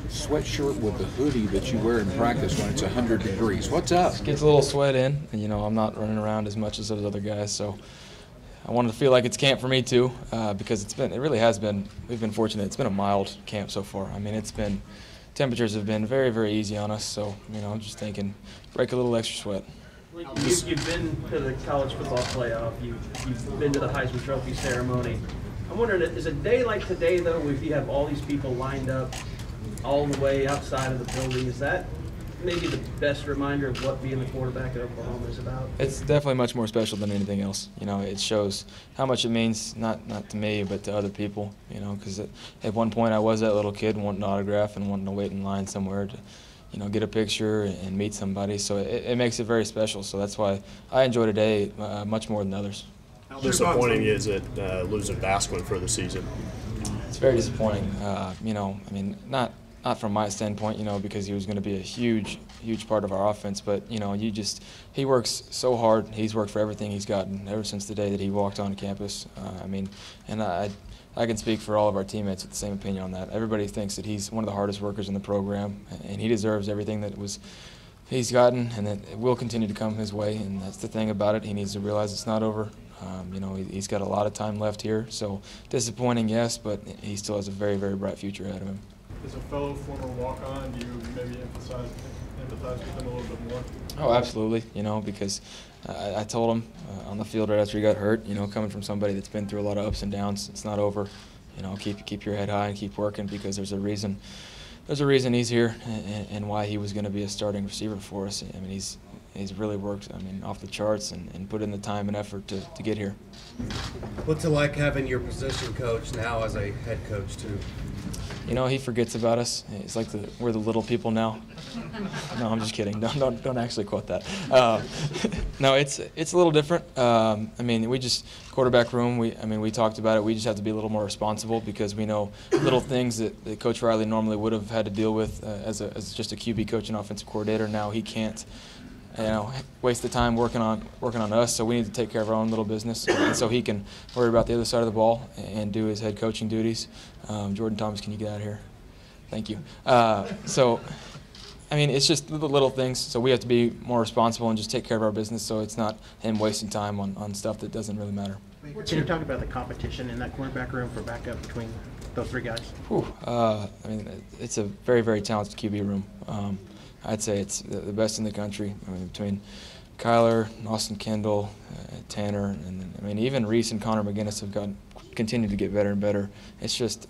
sweatshirt with the hoodie that you wear in practice when it's 100 degrees. What's up? It gets a little sweat in, and I'm not running around as much as those other guys, so I wanted to feel like it's camp for me too, because it really has been. We've been fortunate. It's been a mild camp so far. I mean, temperatures have been very, very easy on us, so I'm just thinking, break a little extra sweat. You've been to the college football playoff. You've been to the Heisman Trophy ceremony. I'm wondering, is a day like today, though, if you have all these people lined up all the way outside of the building, is that maybe the best reminder of what being the quarterback at Oklahoma is about? It's definitely much more special than anything else. It shows how much it means, not to me, but to other people, because at one point I was that little kid wanting an autograph and wanting to wait in line somewhere to get a picture and meet somebody. So it makes it very special. So that's why I enjoy today much more than others. How disappointing is it losing Basquin for the season? It's very disappointing. Not from my standpoint, because he was going to be a huge part of our offense. But he works so hard. He's worked for everything he's gotten ever since the day that he walked on campus. And I can speak for all of our teammates with the same opinion on that. Everybody thinks that he's one of the hardest workers in the program, and he deserves everything that he's gotten, and that it will continue to come his way. And that's the thing about it. He needs to realize it's not over. He's got a lot of time left here. So disappointing, yes, but he still has a very, very bright future ahead of him. As a fellow former walk-on, do you maybe empathize with him a little bit more? Oh, absolutely. Because I told him on the field right after he got hurt, coming from somebody that's been through a lot of ups and downs, it's not over. Keep your head high and keep working, because there's a reason he's here and why he was going to be a starting receiver for us. He's really worked, off the charts and put in the time and effort to get here. What's it like having your position coach now as a head coach too? He forgets about us. It's like we're the little people now. No, I'm just kidding. Don't actually quote that. No, it's a little different. We just quarterback room. We talked about it. We just have to be a little more responsible, because we know little things that Coach Riley normally would have had to deal with as just a QB coach and offensive coordinator. Now he can't. Waste the time working on us, so we need to take care of our own little business, and so he can worry about the other side of the ball and do his head coaching duties. Jordan Thomas, can you get out of here? Thank you. It's just the little things, so we have to be more responsible and just take care of our business, so it's not him wasting time on stuff that doesn't really matter. Can you talk about the competition in that quarterback room for backup between those three guys? It's a very, very talented QB room. I'd say it's the best in the country. Between Kyler, Austin Kendall, Tanner, and even Reese and Connor McGinnis have continued to get better and better. It's just,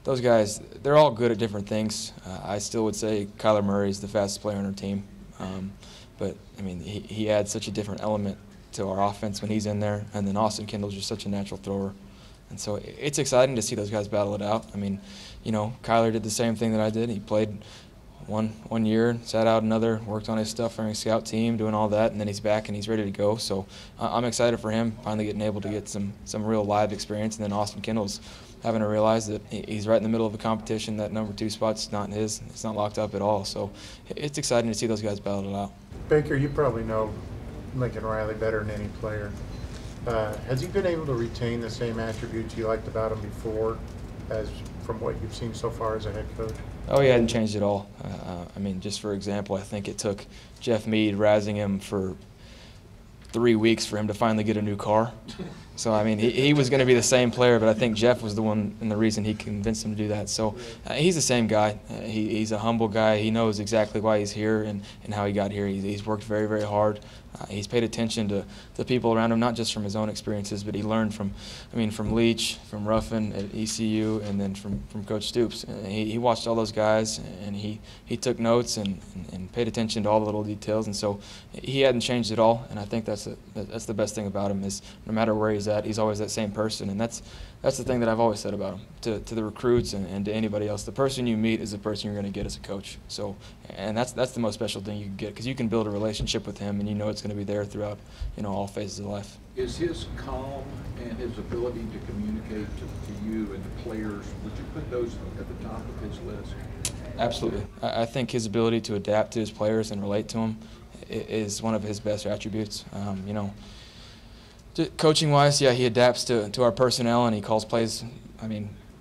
those guys, they're all good at different things. I still would say Kyler Murray is the fastest player on our team, but he adds such a different element to our offense when he's in there. And then Austin Kendall's just such a natural thrower. And so it's exciting to see those guys battle it out. Kyler did the same thing that I did. He played one year, sat out another, worked on his stuff for a scout team, doing all that, and then he's back and he's ready to go. So I'm excited for him finally getting able to get some real live experience. And then Austin Kendall's having to realize that he's right in the middle of a competition. That number 2 spot's not his. It's not locked up at all. So it's exciting to see those guys battle it out. Baker, you probably know Lincoln Riley better than any player. Has he been able to retain the same attributes you liked about him before, as from what you've seen so far as a head coach? Oh, he hadn't changed at all. Just for example, I think it took Jeff Mead razzing him for 3 weeks for him to finally get a new car. So, he was going to be the same player, but I think Jeff was the one and the reason he convinced him to do that. So he's the same guy. He's a humble guy. He knows exactly why he's here and how he got here. He's worked very, very hard. He's paid attention to the people around him, not just from his own experiences, but he learned from Leach, from Ruffin at ECU, and then from Coach Stoops. He watched all those guys, and he took notes and paid attention to all the little details. And so he hadn't changed at all. And I think that's the best thing about him, is no matter where he's at, he's always that same person. And that's the thing that I've always said about him to the recruits and to anybody else. The person you meet is the person you're going to get as a coach. So, and that's the most special thing you can get, because you can build a relationship with him, and it's going to be there throughout all phases of life. Is his calm and his ability to communicate to you and the players, would you put those at the top of his list? Absolutely. I think his ability to adapt to his players and relate to them is one of his best attributes. Coaching-wise, yeah, he adapts to our personnel, and he calls plays,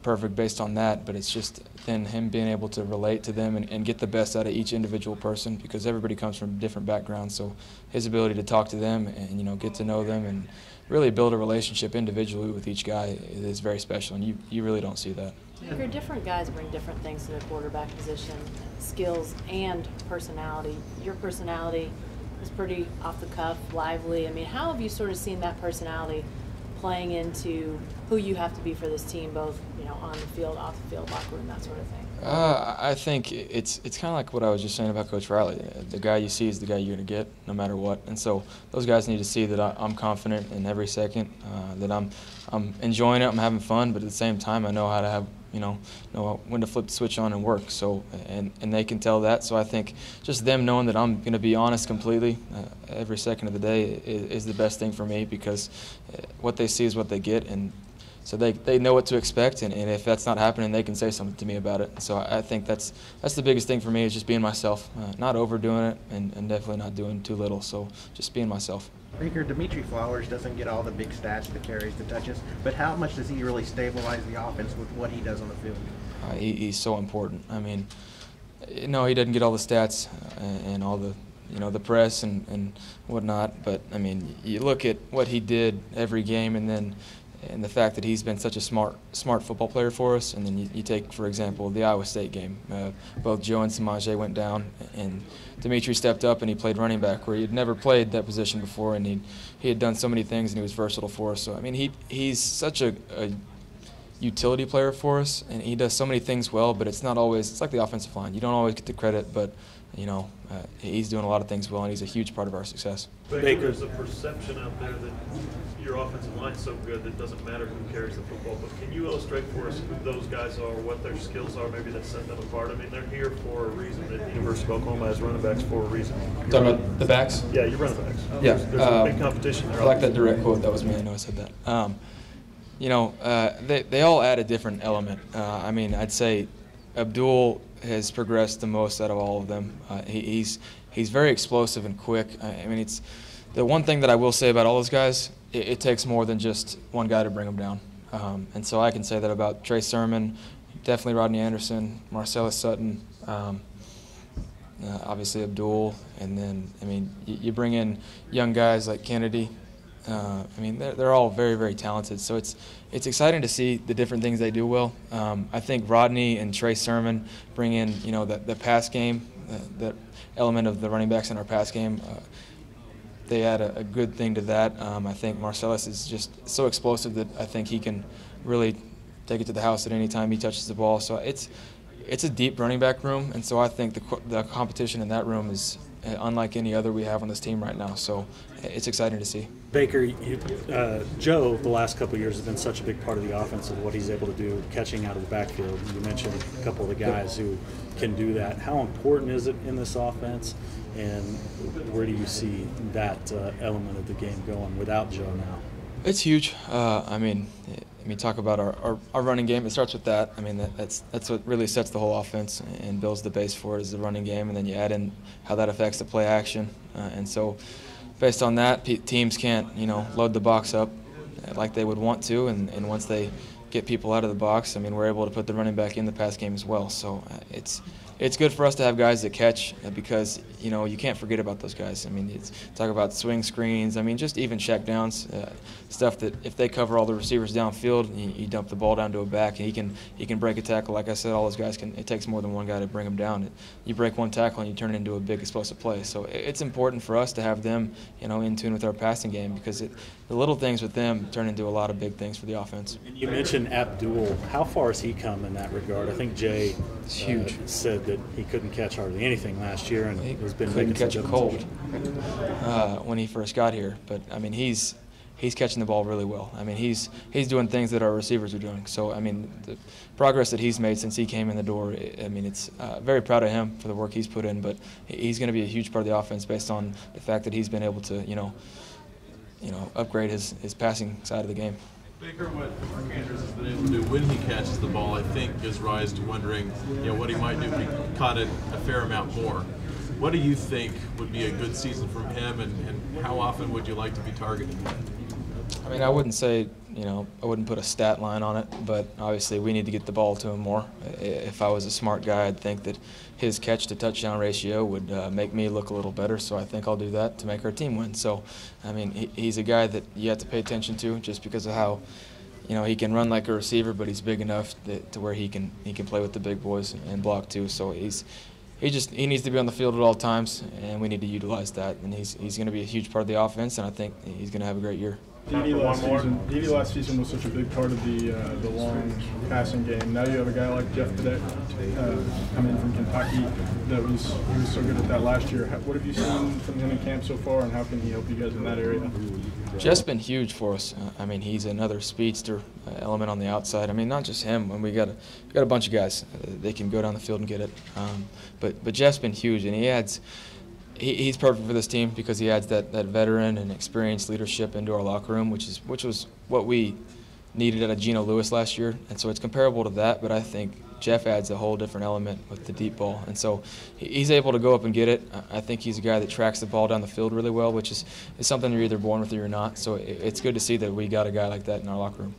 perfect based on that, but it's just then him being able to relate to them and get the best out of each individual person, because everybody comes from different backgrounds. So his ability to talk to them and, you know, get to know them and really build a relationship individually with each guy is very special, and you really don't see that. Baker, different guys bring different things to the quarterback position, skills and personality. Your personality is pretty off the cuff, lively. I mean, how have you sort of seen that personality playing into who you have to be for this team, both, you know, on the field, off the field, locker room, that sort of thing? I think it's kind of like what I was just saying about Coach Riley. The guy you see is the guy you're going to get no matter what. And so those guys need to see that I'm confident in every second, that I'm enjoying it, I'm having fun, but at the same time I know how to have, know when to flip the switch on and work. So and they can tell that. So I think just them knowing that I'm going to be honest completely every second of the day is the best thing for me, because what they see is what they get, and so they know what to expect, and if that's not happening, they can say something to me about it. So I think that's the biggest thing for me, is just being myself, not overdoing it, and definitely not doing too little. So just being myself. Baker, Dimitri Flowers doesn't get all the big stats, the carries, the touches, but how much does he really stabilize the offense with what he does on the field? He's so important. I mean, no, he doesn't get all the stats and all the the press and whatnot, but I mean, you look at what he did every game, and the fact that he's been such a smart football player for us. And then you take, for example, the Iowa State game. Both Joe and Samaje went down, and Dimitri stepped up and he played running back, where he had never played that position before, and he had done so many things, and he was versatile for us. So I mean, he's such a utility player for us, and he does so many things well, but it's not always, it's like the offensive line. You don't always get the credit, but he's doing a lot of things well, and he's a huge part of our success. Baker, there's a perception out there that your offensive line's so good that it doesn't matter who carries the football, but can you illustrate for us who those guys are, what their skills are, maybe that set them apart? I mean, they're here for a reason. The University of Oklahoma has running backs for a reason. Talking about the backs? Yeah, your running backs. Yeah. There's a big competition there. I like that direct quote. That was me. I know I said that. They all add a different element. I mean, I'd say Abdul has progressed the most out of all of them. He's very explosive and quick. I mean, it's the one thing that I will say about all those guys. It takes more than just one guy to bring them down. And so I can say that about Trey Sermon, definitely Rodney Anderson, Marcellus Sutton, obviously Abdul, and then I mean you bring in young guys like Kennedy. I mean they're all very, very talented. So it's exciting to see the different things they do well. I think Rodney and Trey Sermon bring in the pass game, that element of the running backs in our pass game. They add a good thing to that. I think Marcellus is just so explosive that I think he can really take it to the house at any time he touches the ball. So it's a deep running back room, and so I think the competition in that room is unlike any other we have on this team right now. So it's exciting to see. Baker, Joe, the last couple of years has been such a big part of the offense of what he's able to do, catching out of the backfield. You mentioned a couple of the guys who can do that. How important is it in this offense, and where do you see that element of the game going without Joe now? It's huge. I mean, talk about our running game. It starts with that. I mean, that's what really sets the whole offense and builds the base for it, is the running game, and then you add in how that affects the play action. And so based on that, teams can't, load the box up like they would want to, and once they get people out of the box, I mean, we're able to put the running back in the pass game as well. So it's good for us to have guys that catch, because you can't forget about those guys. I mean, talk about swing screens. I mean, just even check downs, stuff that if they cover all the receivers downfield, you dump the ball down to a back, and he can break a tackle. Like I said, all those guys can. It takes more than one guy to bring them down. You break one tackle and you turn it into a big explosive play. So it's important for us to have them, in tune with our passing game, because the little things with them turn into a lot of big things for the offense. You mentioned Abdul. How far has he come in that regard? I think Jay said that he couldn't catch hardly anything last year, and he has been couldn't making catch a cold when he first got here. But I mean, he's catching the ball really well. I mean, he's doing things that our receivers are doing. So I mean, the progress that he's made since he came in the door, I mean, it's very proud of him for the work he's put in. But he's going to be a huge part of the offense based on the fact that he's been able to, upgrade his passing side of the game. Baker, what Mark Andrews has been able to do when he catches the ball, I think, gives rise to wondering, what he might do if he caught it a fair amount more. What do you think would be a good season from him, and how often would you like to be targeting him? I mean, I wouldn't say, I wouldn't put a stat line on it, but obviously we need to get the ball to him more. If I was a smart guy, I'd think that his catch-to-touchdown ratio would make me look a little better, so I think I'll do that to make our team win. So, I mean, he's a guy that you have to pay attention to just because of how, he can run like a receiver, but he's big enough to where he can play with the big boys and block too. So he needs to be on the field at all times, and we need to utilize that. And he's going to be a huge part of the offense, and I think he's going to have a great year. DD last season was such a big part of the long passing game. Now you have a guy like Jeff Cadet come in from Kentucky he was so good at that last year. What have you seen from him in camp so far, and how can he help you guys in that area? Jeff's been huge for us. I mean, he's another speedster element on the outside. I mean, not just him. We got a bunch of guys. They can go down the field and get it. But Jeff's been huge, and he's perfect for this team because he adds that veteran and experienced leadership into our locker room, which was what we needed out of Geno Lewis last year. And so it's comparable to that, but I think Jeff adds a whole different element with the deep ball. And so he's able to go up and get it. I think he's a guy that tracks the ball down the field really well, which is something you're either born with or you're not. So it's good to see that we got a guy like that in our locker room.